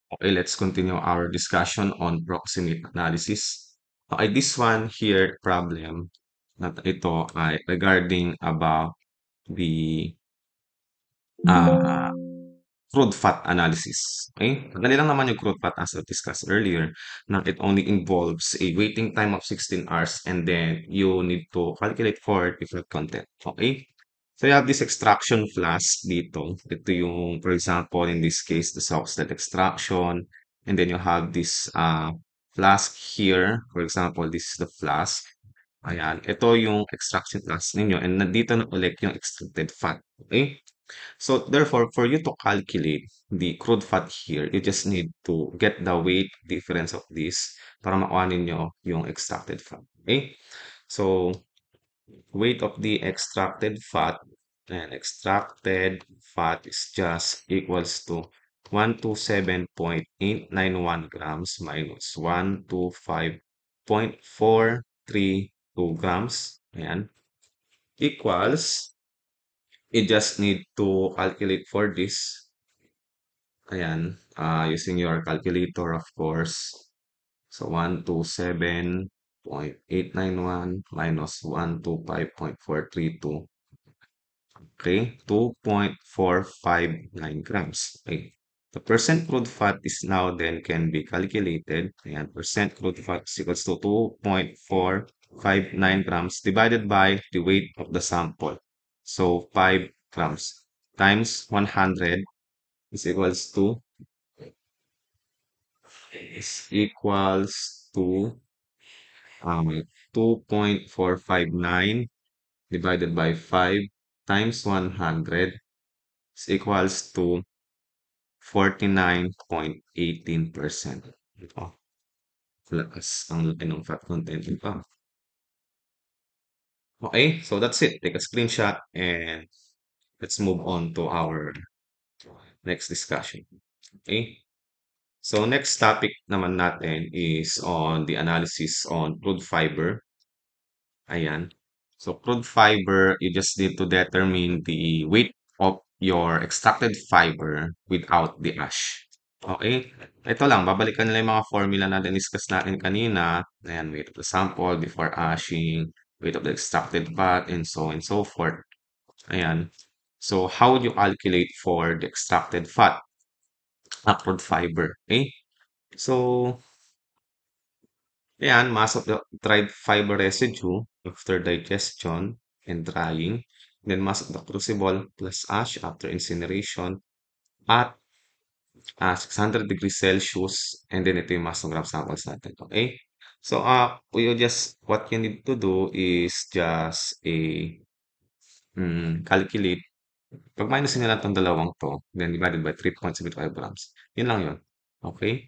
Okay, let's continue our discussion on proximate analysis. Okay, this one here problem na ito ay regarding about the uh, crude fat analysis. Okay? Madali lang naman yung crude fat as I discussed earlier na it only involves a waiting time of 16 hours and then you need to calculate for different content. Okay? So you have this extraction flask dito. Ito yung, for example, in this case, the Soxhlet extraction. And then you have this flask here. For example, this is the flask. Ayan. Ito yung extraction flask ninyo. And nandito na ulit yung extracted fat. Okay? So therefore, for you to calculate the crude fat here, you just need to get the weight difference of this para makuha ninyo yung extracted fat. Okay? So weight of the extracted fat and extracted fat is just equals to 127.891 grams minus 125.432 grams. Ayan. Equals, you just need to calculate for this. Ayan. Using your calculator, of course. So 127.891 minus 125.432. Okay, 2.459 grams. Okay. The percent crude fat is now then can be calculated. Ayan, percent crude fat is equals to 2.459 grams divided by the weight of the sample. So 5 grams times 100 is equals to 2.459 divided by 5 times 100 is equals to 49.18%. Oh, lakas ang laki ng fat content nito. Okay, so that's it. Take a screenshot and let's move on to our next discussion. Okay, so next topic naman natin is on the analysis on crude fiber. Ayan. So crude fiber, you just need to determine the weight of your extracted fiber without the ash. Okay? Ito lang, babalikan nila yung mga formula na discuss natin kanina. Ayan, weight of the sample before ashing, weight of the extracted fat, and so on and so forth. Ayan. So, how would you calculate for the extracted fat, crude fiber? Okay? So, ayan, mass of the dried fiber residue after digestion and drying. Then mass of the crucible plus ash after incineration at 600 degrees Celsius. And then ito yung mass ng gram samples natin. Okay? So, what you need to do is just calculate. Pag minus nyo lang itong dalawang to, then divided by 3.75 grams. Yun lang yun. Okay?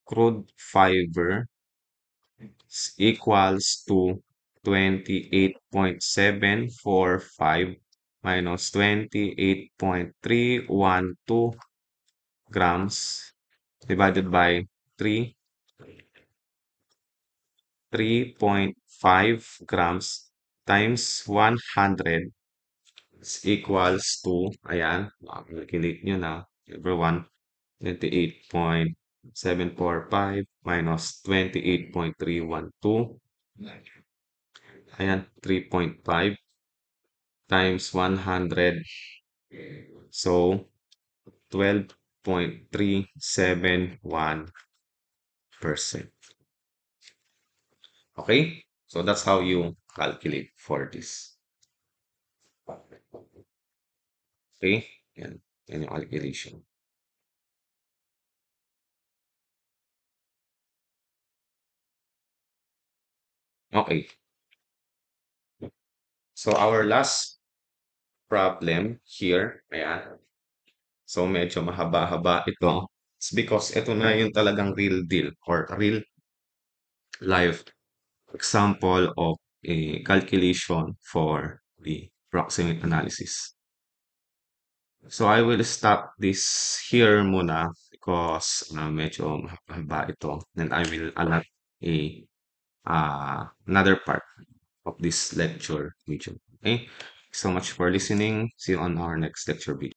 Crude fiber equals to 28.745 minus 28.312 grams divided by 3.5 grams times 100 is equals to, ayan, calculate nyo na, everyone, 28.745 minus 28.312. Ayan, 3.5 times 100. So, 12.371%. Okay? So, that's how you calculate for this. Okay? Yan. Yan yung calculation. Okay. So, our last problem here, ayan. So, medyo mahaba-haba ito. It's because ito na yung talagang real deal or real life example of a calculation for the proximate analysis. So, I will stop this here muna because medyo mahaba ito. And I will allot another part of this lecture video. Okay? So much for listening. See you on our next lecture video.